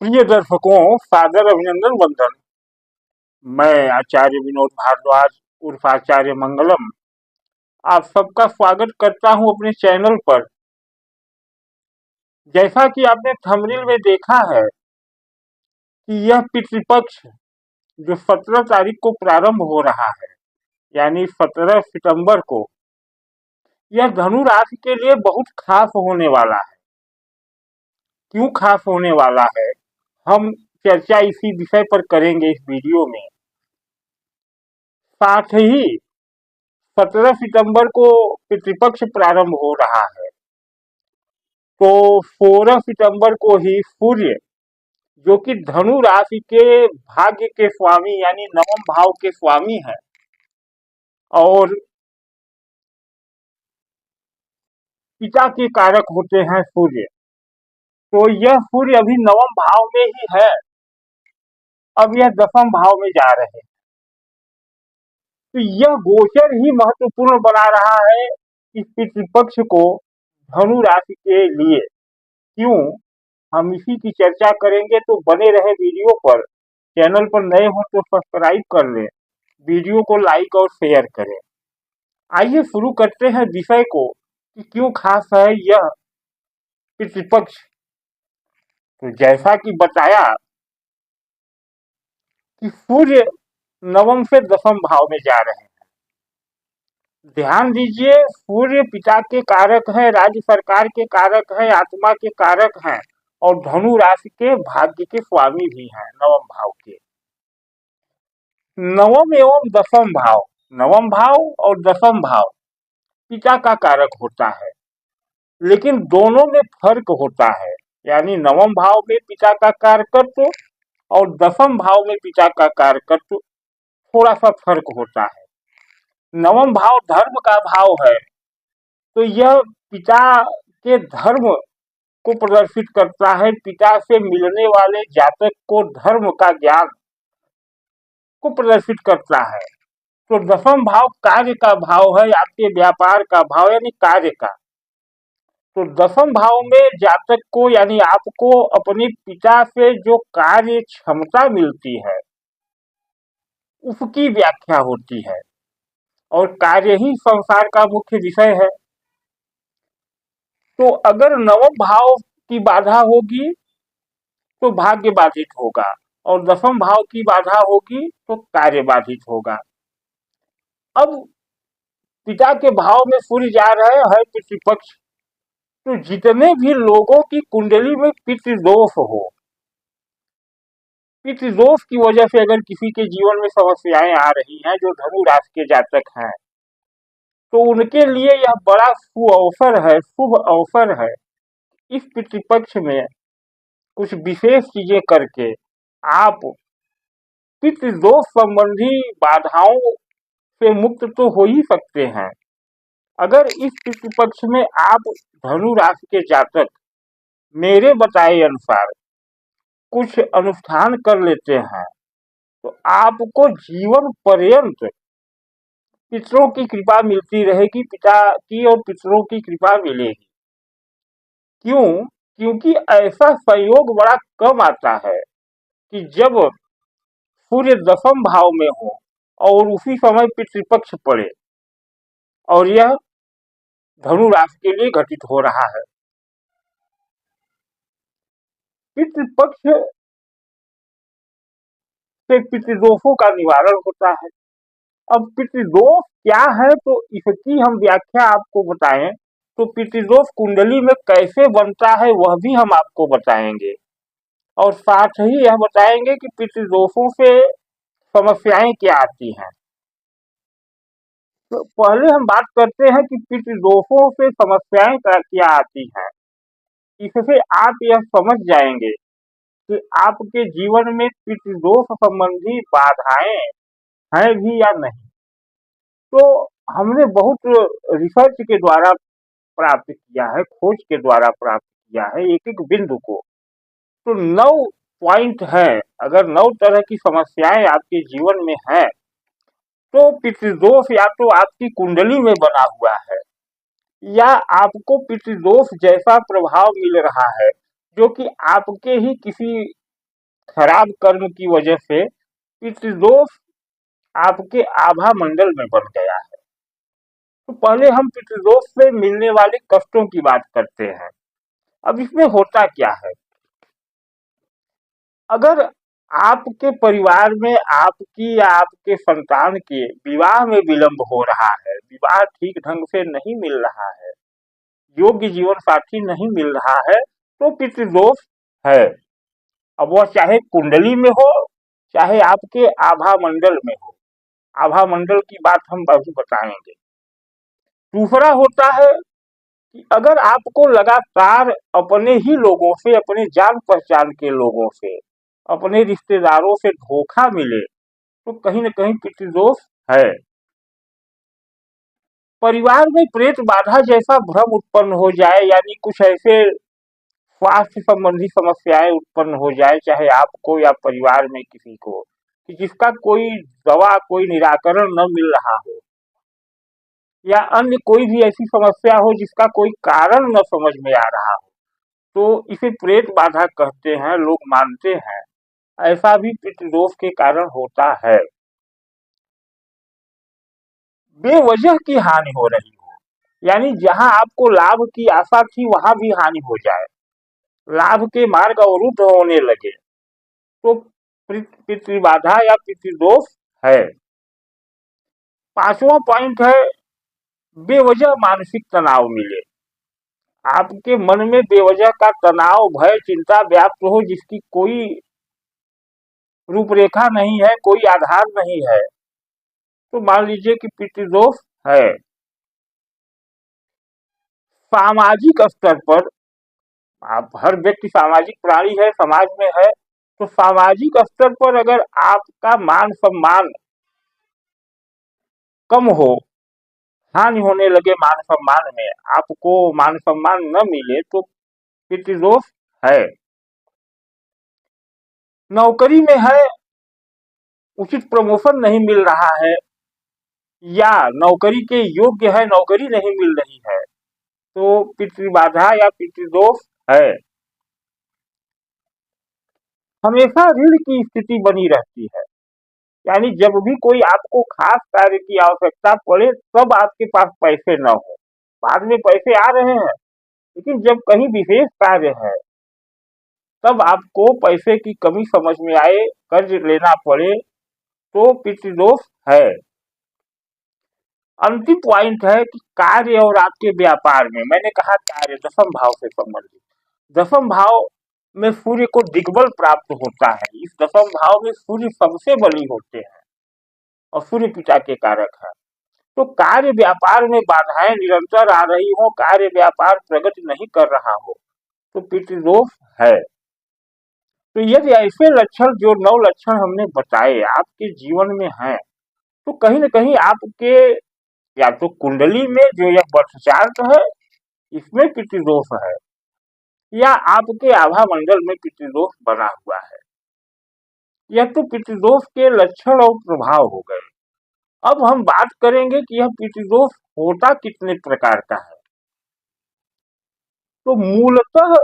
प्रिय दर्शकों, सादर अभिनंदन वंदन। मैं आचार्य विनोद भारद्वाज उर्फ आचार्य मंगलम आप सबका स्वागत करता हूं अपने चैनल पर। जैसा कि आपने थंबनेल में देखा है कि यह पितृपक्ष जो 17 तारीख को प्रारंभ हो रहा है, यानी 17 सितंबर को, यह धनु राशि के लिए बहुत खास होने वाला है। क्यों खास होने वाला है, हम चर्चा इसी विषय पर करेंगे इस वीडियो में। साथ ही 17 सितंबर को पितृपक्ष प्रारंभ हो रहा है, तो 16 सितंबर को ही सूर्य, जो कि धनु राशि के भाग्य के स्वामी यानी नवम भाव के स्वामी है और पिता के कारक होते हैं सूर्य, तो यह सूर्य अभी नवम भाव में ही है। अब यह दसम भाव में जा रहे हैं, तो यह गोचर ही महत्वपूर्ण बना रहा है इस पितृपक्ष को धनु राशि के लिए। क्यों, हम इसी की चर्चा करेंगे, तो बने रहे वीडियो पर। चैनल पर नए हो तो सब्सक्राइब कर लें, वीडियो को लाइक और शेयर करें। आइए शुरू करते हैं विषय को कि क्यों खास है यह पितृपक्ष। तो जैसा कि बताया कि सूर्य नवम से दसम भाव में जा रहे हैं। ध्यान दीजिए, सूर्य पिता के कारक है, राज्य सरकार के कारक है, आत्मा के कारक हैं और धनु राशि के भाग्य के स्वामी भी हैं नवम भाव के। नवम एवं दसम भाव, नवम भाव और दसम भाव पिता का कारक होता है, लेकिन दोनों में फर्क होता है। यानी नवम भाव में पिता का कारकत्व और दसम भाव में पिता का कारकत्व थोड़ा सा फर्क होता है। नवम भाव धर्म का भाव है, तो यह पिता के धर्म को प्रदर्शित करता है। पिता से मिलने वाले जातक को धर्म का ज्ञान को प्रदर्शित करता है। तो दसम भाव कार्य का भाव है, आपके व्यापार का भाव यानी कार्य का। तो दसम भाव में जातक को यानी आपको अपने पिता से जो कार्य क्षमता मिलती है उसकी व्याख्या होती है, और कार्य ही संसार का मुख्य विषय है। तो अगर नवम भाव की बाधा होगी तो भाग्य बाधित होगा, और दसम भाव की बाधा होगी तो कार्य बाधित होगा। अब पिता के भाव में सूर्य जा रहे हैं पितृपक्ष, तो जितने भी लोगों की कुंडली में पितृदोष हो, पितृदोष की वजह से अगर किसी के जीवन में समस्याएं आ रही हैं, जो धनु राशि के जातक हैं, तो उनके लिए यह बड़ा शुभ अवसर है। इस पितृपक्ष में कुछ विशेष चीजें करके आप पितृदोष संबंधी बाधाओं से मुक्त तो हो ही सकते हैं। अगर इस पितृपक्ष में आप धनु राशि के जातक मेरे बताए अनुसार कुछ अनुष्ठान कर लेते हैं, तो आपको जीवन पर्यंत पितरों की कृपा मिलती रहेगी, पिता की और पितरों की कृपा मिलेगी। क्यों? क्योंकि ऐसा संयोग बड़ा कम आता है कि जब सूर्य दसम भाव में हो और उसी समय पितृपक्ष पड़े, और यह धनु राशि के लिए घटित हो रहा है। पितृपक्ष से पितृदोषों का निवारण होता है। अब पितृदोष क्या है, तो इसकी हम व्याख्या आपको बताएं तो पितृदोष कुंडली में कैसे बनता है वह भी हम आपको बताएंगे, और साथ ही यह बताएंगे कि पितृदोषों से समस्याएं क्या आती हैं। तो पहले हम बात करते हैं कि पितृदोषों से समस्याएं क्या आती हैं। इससे आप यह समझ जाएंगे कि आपके जीवन में पितृदोष संबंधी बाधाएं हैं भी या नहीं। तो हमने बहुत रिसर्च के द्वारा प्राप्त किया है, खोज के द्वारा प्राप्त किया है एक एक बिंदु को। तो 9 पॉइंट है। अगर 9 तरह की समस्याएं आपके जीवन में है, तो पितृदोष या तो आपकी कुंडली में बना हुआ है, या आपको पितृदोष जैसा प्रभाव मिल रहा है, जो कि आपके ही किसी खराब कर्म की वजह से पितृदोष आपके आभा मंडल में बन गया है। तो पहले हम पितृदोष से मिलने वाले कष्टों की बात करते हैं। अब इसमें होता क्या है, अगर आपके परिवार में आपकी या आपके संतान के विवाह में विलंब हो रहा है, विवाह ठीक ढंग से नहीं मिल रहा है, योग्य जीवन साथी नहीं मिल रहा है, तो पितृदोष है। अब वह चाहे कुंडली में हो, चाहे आपके आभा मंडल में हो। आभा मंडल की बात हम अभी बताएंगे। दूसरा होता है कि अगर आपको लगातार अपने ही लोगों से, अपने जान पहचान के लोगों से, अपने रिश्तेदारों से धोखा मिले, तो कहीं न कहीं पितृदोष है। परिवार में प्रेत बाधा जैसा भ्रम उत्पन्न हो जाए, यानी कुछ ऐसे स्वास्थ्य संबंधी समस्याएं उत्पन्न हो जाए, चाहे आपको या परिवार में किसी को, कि जिसका कोई दवा, कोई निराकरण न मिल रहा हो, या अन्य कोई भी ऐसी समस्या हो जिसका कोई कारण न समझ में आ रहा हो, तो इसे प्रेत बाधा कहते हैं, लोग मानते हैं। ऐसा भी पितृदोष के कारण होता है। बेवजह की हानि हो रही हो, यानी जहां आपको लाभ की आशा थी वहां भी हानि हो जाए, लाभ के मार्ग अवरुद्ध होने लगे, तो पितृबाधा या पितृदोष है। पांचवा पॉइंट है बेवजह मानसिक तनाव मिले। आपके मन में बेवजह का तनाव, भय, चिंता व्याप्त हो, जिसकी कोई रूपरेखा नहीं है, कोई आधार नहीं है, तो मान लीजिए कि पितृदोष है। सामाजिक स्तर पर, आप हर व्यक्ति सामाजिक प्राणी है, समाज में है, तो सामाजिक स्तर पर अगर आपका मान सम्मान कम हो, हानि होने लगे मान सम्मान में, आपको मान सम्मान न मिले, तो पितृदोष है। नौकरी में है, उचित प्रमोशन नहीं मिल रहा है, या नौकरी के योग्य है, नौकरी नहीं मिल रही है, तो पितृबाधा या पितृदोष है। हमेशा ऋण की स्थिति बनी रहती है, यानी जब भी कोई आपको खास कार्य की आवश्यकता पड़े, तब आपके पास पैसे न हो। बाद में पैसे आ रहे हैं, लेकिन जब कहीं विशेष कार्य है, तब आपको पैसे की कमी समझ में आए, कर्ज लेना पड़े, तो पितृदोष है। अंतिम पॉइंट है कि कार्य और आपके व्यापार में, मैंने कहा कार्य दशम भाव से संबंधित, दशम भाव में सूर्य को दिग्बल प्राप्त होता है। इस दशम भाव में सूर्य सबसे बली होते हैं और सूर्य पिता के कारक है। तो कार्य व्यापार में बाधाएं निरंतर आ रही हो, कार्य व्यापार प्रगति नहीं कर रहा हो, तो पितृदोष है। तो यदि ऐसे लक्षण, जो 9 लक्षण हमने बताए, आपके जीवन में हैं, तो कहीं न कहीं आपके या तो कुंडली में जो यह बर्थ चार्ट है, इसमें पितृदोष है, या आपके आभा मंडल में पितृदोष बना हुआ है। यह तो पितृदोष के लक्षण और प्रभाव हो गए। अब हम बात करेंगे कि यह पितृदोष होता कितने प्रकार का है। तो मूलतः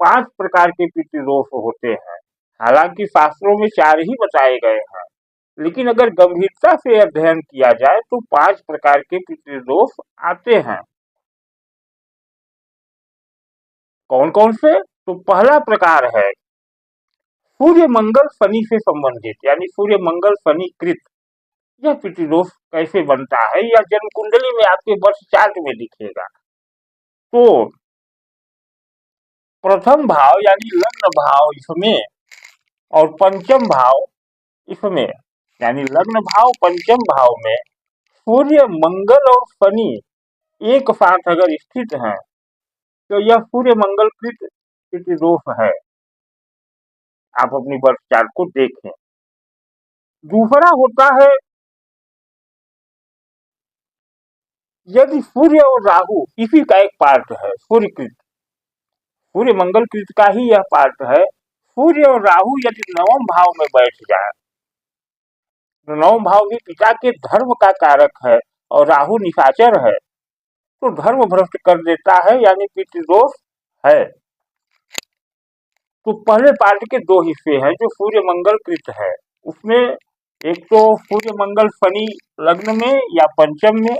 5 प्रकार के पितृदोष होते हैं। हालांकि शास्त्रों में 4 ही बताए गए हैं, लेकिन अगर गंभीरता से अध्ययन किया जाए तो 5 प्रकार के पितृदोष आते हैं। कौन कौन से? तो पहला प्रकार है सूर्य मंगल शनि से संबंधित, यानी सूर्य मंगल शनि कृत। यह पितृदोष कैसे बनता है, यह जन्म कुंडली में आपके बर्थ चार्ट में दिखेगा। तो प्रथम भाव यानी लग्न भाव इसमें, और पंचम भाव इसमें, यानी लग्न भाव पंचम भाव में सूर्य मंगल और शनि एक साथ अगर स्थित हैं, तो यह सूर्य मंगल कृत पितृदोष है। आप अपनी बर्थ चार्ट को देखें। दूसरा होता है यदि सूर्य और राहु इसी का एक पार्ट है, सूर्य कृत, सूर्य मंगल कृत का ही यह पार्ट है। सूर्य और राहु यदि नवम भाव में बैठ जाए, तो नवम भाव भी पिता के धर्म का कारक है और राहु निशाचर है, तो धर्म भ्रष्ट कर देता है, यानी पितृदोष है। तो पहले पार्ट के दो हिस्से हैं जो सूर्य मंगल कृत है। उसमें एक तो सूर्य मंगल शनि लग्न में या पंचम में,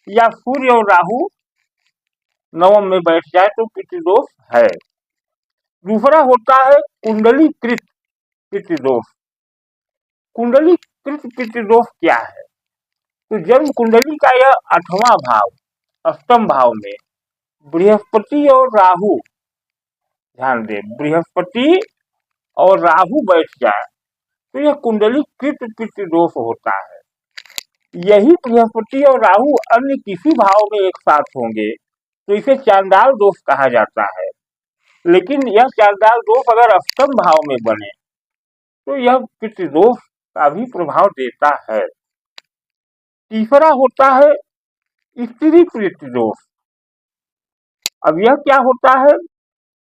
या सूर्य और राहु नवम में बैठ जाए तो पितृदोष है। दूसरा होता है कुंडली कृत पितृदोष। कुंडली कृत पितृदोष क्या है? तो जन्म कुंडली का यह 8वां भाव अष्टम भाव में बृहस्पति और राहु, ध्यान दें, बृहस्पति और राहु बैठ जाए तो यह कुंडली कृत पितृदोष होता है। यही बृहस्पति और राहु अन्य किसी भाव में एक साथ होंगे तो इसे चांडाल दोष कहा जाता है। लेकिन यह चांडाल दोष अगर अष्टम भाव में बने तो यह पितृदोष का भी प्रभाव देता है। तीसरा होता है स्त्री पितृदोष। अब यह क्या होता है?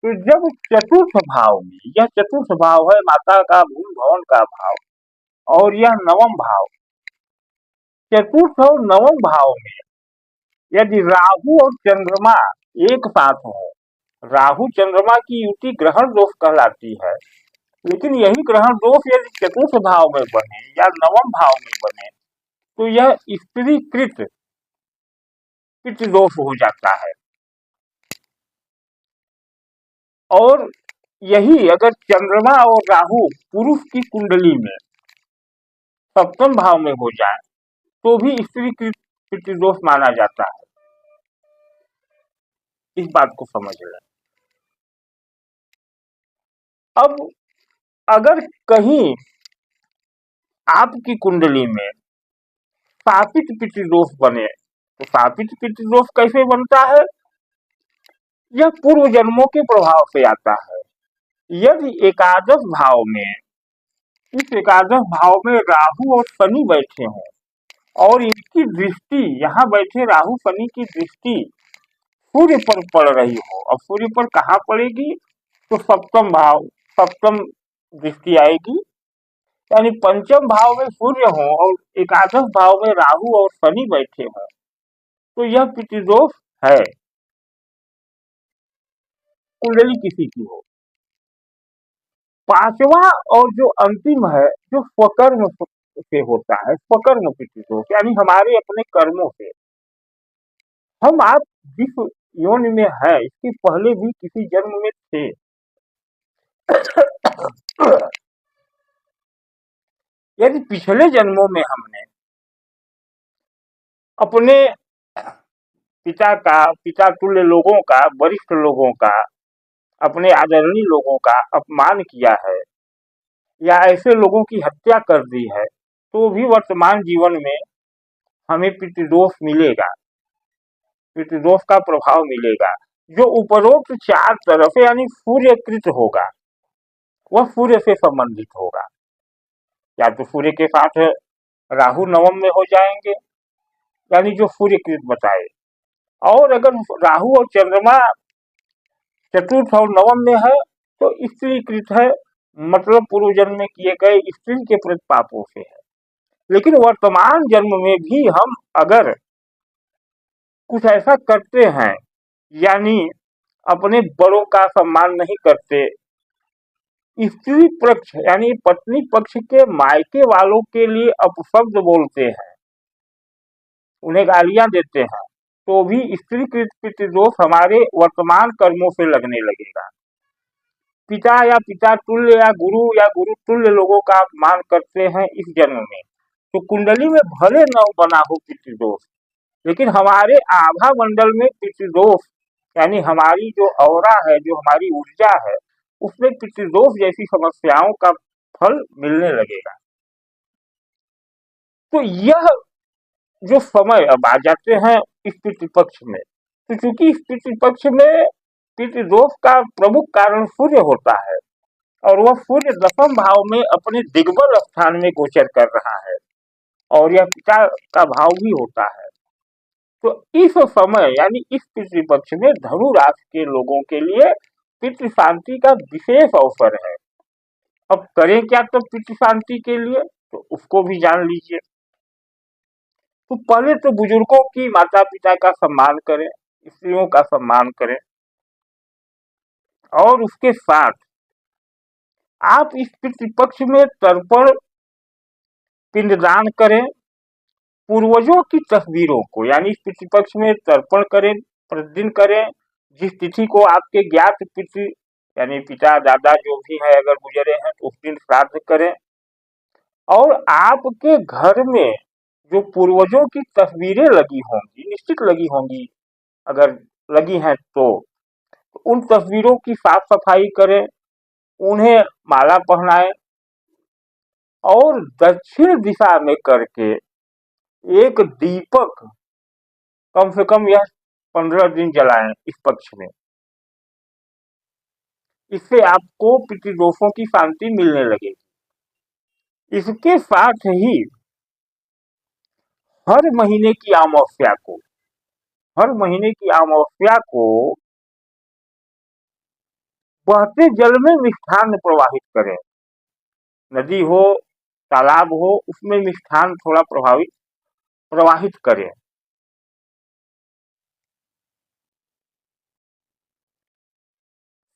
तो जब चतुर्थ भाव में, यह चतुर्थ भाव है माता का भूमि भवन का भाव और यह नवम भाव, चतुर्थ और नवम भाव में यदि राहु और चंद्रमा एक साथ हो, राहु चंद्रमा की युति ग्रहण दोष कहलाती है। लेकिन यही ग्रहण दोष यदि चतुर्थ भाव में बने या नवम भाव में बने तो यह स्त्रीकृत पितृदोष हो जाता है। और यही अगर चंद्रमा और राहु पुरुष की कुंडली में सप्तम भाव में हो जाए तो भी स्त्रीकृत पितृदोष माना जाता है। इस बात को समझ लें। अब अगर कहीं आपकी कुंडली में शापित पितृदोष बने तो शापित पितृदोष कैसे बनता है? यह पूर्व जन्मों के प्रभाव से आता है। यदि एकादश भाव में, इस एकादश भाव में राहु और शनि बैठे हों और इनकी दृष्टि, यहाँ बैठे राहु शनि की दृष्टि सूर्य पर पड़ रही हो, और सूर्य पर कहाँ पड़ेगी? तो सप्तम भाव, सप्तम दृष्टि आएगी। यानी पंचम भाव में सूर्य हो और एकादश भाव में राहु और शनि बैठे हों तो यह पितृदोष है, कुंडली किसी की हो। पांचवा और जो अंतिम है जो स्वकर्म से होता है, स्वकर्म पितृदोष, यानी हमारे अपने कर्मों से। हम आप जिस योनि में है इसके पहले भी किसी जन्म में थे। यदि पिछले जन्मों में हमने अपने पिता तुल्य लोगों का, वरिष्ठ लोगों का, अपने आदरणीय लोगों का अपमान किया है या ऐसे लोगों की हत्या कर दी है तो भी वर्तमान जीवन में हमें पितृदोष मिलेगा, पितृदोष का प्रभाव मिलेगा। जो उपरोक्त चार तरफ यानी सूर्यकृत होगा वह सूर्य से संबंधित होगा। या तो सूर्य के साथ राहु नवम में हो जाएंगे यानी जो सूर्यकृत बताए, और अगर राहु और चंद्रमा चतुर्थ और नवम में है तो स्त्रीकृत है, मतलब पूर्व जन्म में किए गए स्त्री के प्रति पापों से है। लेकिन वर्तमान जन्म में भी हम अगर कुछ ऐसा करते हैं, यानी अपने बड़ों का सम्मान नहीं करते, स्त्री पक्ष यानी पत्नी पक्ष के मायके वालों के लिए अपशब्द बोलते हैं, उन्हें गालियां देते हैं, तो भी स्त्रीकृत पितृदोष हमारे वर्तमान कर्मों से लगने लगेगा। पिता या पिता तुल्य या गुरु तुल्य लोगों का अपमान करते हैं इस जन्म में तो कुंडली में भले न बना हो पितृदोष, लेकिन हमारे आभा मंडल में पितृदोष यानी हमारी जो औरा है, जो हमारी ऊर्जा है, उसमें पितृदोष जैसी समस्याओं का फल मिलने लगेगा। तो यह जो समय, अब आ जाते हैं इस पितृपक्ष में, तो चूंकि इस पितृपक्ष में पितृदोष का प्रमुख कारण सूर्य होता है और वह सूर्य दशम भाव में अपने दिग्बल स्थान में गोचर कर रहा है और यह पिता का भाव भी होता है। तो इस समय यानी इस पितृपक्ष में धनु राशि के लोगों के लिए पितृ शांति का विशेष अवसर है। अब करें क्या तब पितृ शांति के लिए, तो उसको भी जान लीजिए। तो पहले तो बुजुर्गों की, माता पिता का सम्मान करें, स्त्रियों का सम्मान करें, और उसके साथ आप इस पितृपक्ष में तर्पण पिंडदान करें, पूर्वजों की तस्वीरों को, यानी इस पितृपक्ष में तर्पण करें, प्रतिदिन करें। जिस तिथि को आपके ज्ञात पितृ यानी पिता दादा जो भी है अगर गुजरे हैं तो उस दिन श्राद्ध करें। और आपके घर में जो पूर्वजों की तस्वीरें लगी होंगी, निश्चित लगी होंगी, अगर लगी हैं तो उन तस्वीरों की साफ सफाई करें, उन्हें माला पहनाएं और दक्षिण दिशा में करके एक दीपक कम से कम यह 15 दिन जलाएं इस पक्ष में। इससे आपको पितृदोषों की शांति मिलने लगेगी। इसके साथ ही हर महीने की अमावस्या को, हर महीने की अमावस्या को बहते जल में मिष्ठान प्रवाहित करें। नदी हो, तालाब हो, उसमें मिष्ठान थोड़ा प्रवाहित करें।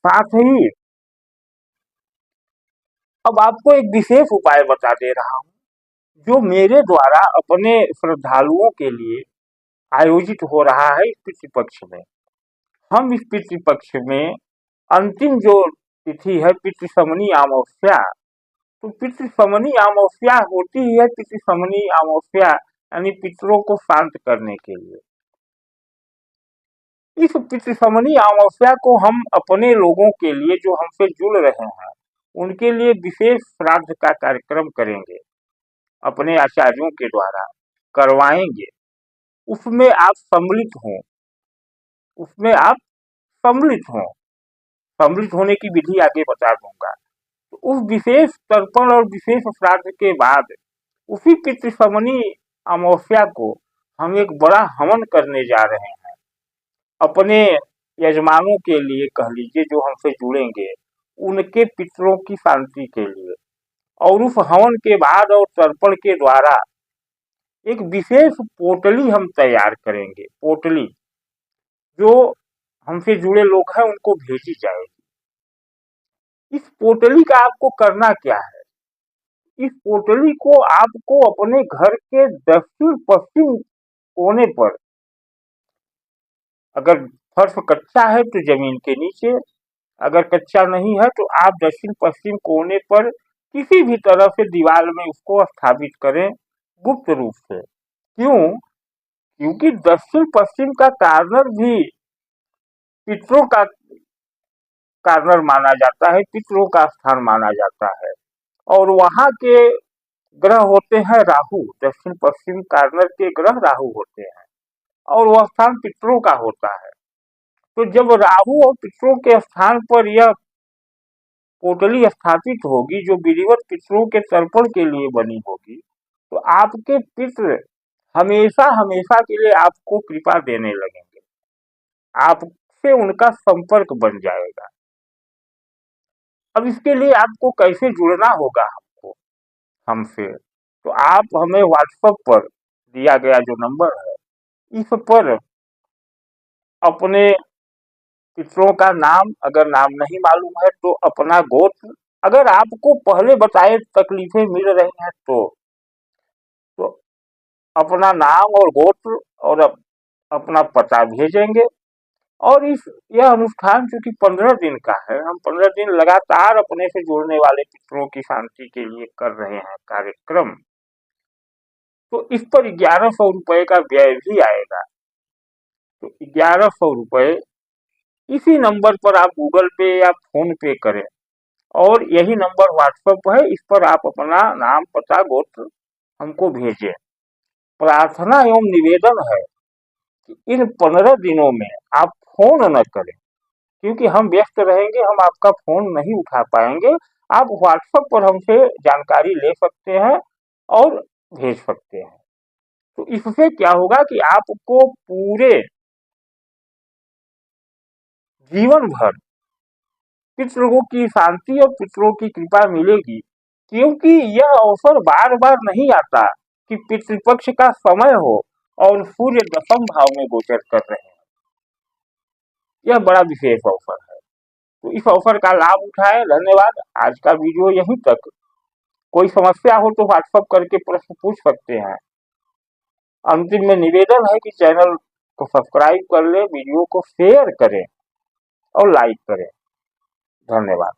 साथ ही अब आपको एक विशेष उपाय बता दे रहा हूं, जो मेरे द्वारा अपने श्रद्धालुओं के लिए आयोजित हो रहा है इस पितृपक्ष में। हम इस पितृपक्ष में अंतिम जो तिथि है पितृसमनी अमावस्या, तो पितृसमनी अमावस्या होती ही है पितृसमनी अमावस्या यानी पितरों को शांत करने के लिए। इस पितृसमनी अमावस्या को हम अपने लोगों के लिए जो हमसे जुड़ रहे हैं उनके लिए विशेष श्राद्ध का कार्यक्रम करेंगे, अपने आचार्यों के द्वारा करवाएंगे। उसमें आप सम्मिलित हों, उसमें आप सम्मिलित हों। सम्मिलित होने की विधि आगे बता दूंगा। तो उस विशेष तर्पण और विशेष श्राद्ध के बाद उसी पितृसमनी अमावस्या को हम एक बड़ा हवन करने जा रहे हैं अपने यजमानों के लिए, कह लीजिए जो हमसे जुड़ेंगे उनके पितरों की शांति के लिए। और उस हवन के बाद और तर्पण के द्वारा एक विशेष पोटली हम तैयार करेंगे। पोटली जो हमसे जुड़े लोग हैं उनको भेजी जाएगी। इस पोटली का आपको करना क्या है, इस पोटली को आपको अपने घर के दक्षिण पश्चिम कोने पर, अगर फर्श कच्चा है तो जमीन के नीचे, अगर कच्चा नहीं है तो आप दक्षिण पश्चिम कोने पर किसी भी तरह से दीवार में उसको स्थापित करें गुप्त रूप से। क्यों? क्योंकि दक्षिण पश्चिम का कार्नर भी पितरों का कार्नर माना जाता है, पितरों का स्थान माना जाता है। और वहां के ग्रह होते हैं राहु, दक्षिण पश्चिम कार्नर के ग्रह राहु होते हैं और वह स्थान पितरों का होता है। तो जब राहु और पितरों के स्थान पर यह पोटली स्थापित होगी जो विधिवत पितरों के तर्पण के लिए बनी होगी, तो आपके पितृ हमेशा हमेशा के लिए आपको कृपा देने लगेंगे, आपसे उनका संपर्क बन जाएगा। अब इसके लिए आपको कैसे जुड़ना होगा हमसे, तो आप हमें व्हाट्सएप पर दिया गया जो नंबर है इस पर अपने पितरों का नाम, अगर नाम नहीं मालूम है तो अपना गोत्र, अगर आपको पहले बताए तकलीफें मिल रही हैं तो अपना नाम और गोत्र और अपना पता भेजेंगे। और यह अनुष्ठान चूंकि 15 दिन का है, हम 15 दिन लगातार अपने से जुड़ने वाले पितरों की शांति के लिए कर रहे हैं कार्यक्रम, तो इस पर 1100 रुपए का व्यय भी आएगा। तो 1100 रुपए इसी नंबर पर आप गूगल पे या फोन पे करें और यही नंबर व्हाट्सएप है, इस पर आप अपना नाम पता गोत्र हमको भेजें। प्रार्थना एवं निवेदन है कि इन 15 दिनों में आप फोन न करें, क्योंकि हम व्यस्त रहेंगे, हम आपका फोन नहीं उठा पाएंगे। आप व्हाट्सएप पर हमसे जानकारी ले सकते हैं और भेज सकते हैं। तो इससे क्या होगा कि आपको पूरे जीवन भर पितरों की शांति और पितरों की कृपा मिलेगी, क्योंकि यह अवसर बार बार नहीं आता कि पितृपक्ष का समय हो और सूर्य दशम भाव में गोचर कर रहे हैं। यह बड़ा विशेष अवसर है। तो इस ऑफर का लाभ उठाएं। धन्यवाद। आज का वीडियो यहीं तक। कोई समस्या हो तो व्हाट्सएप करके प्रश्न पूछ सकते हैं। अंतिम में निवेदन है कि चैनल को सब्सक्राइब कर ले, वीडियो को शेयर करें और लाइक करें। धन्यवाद।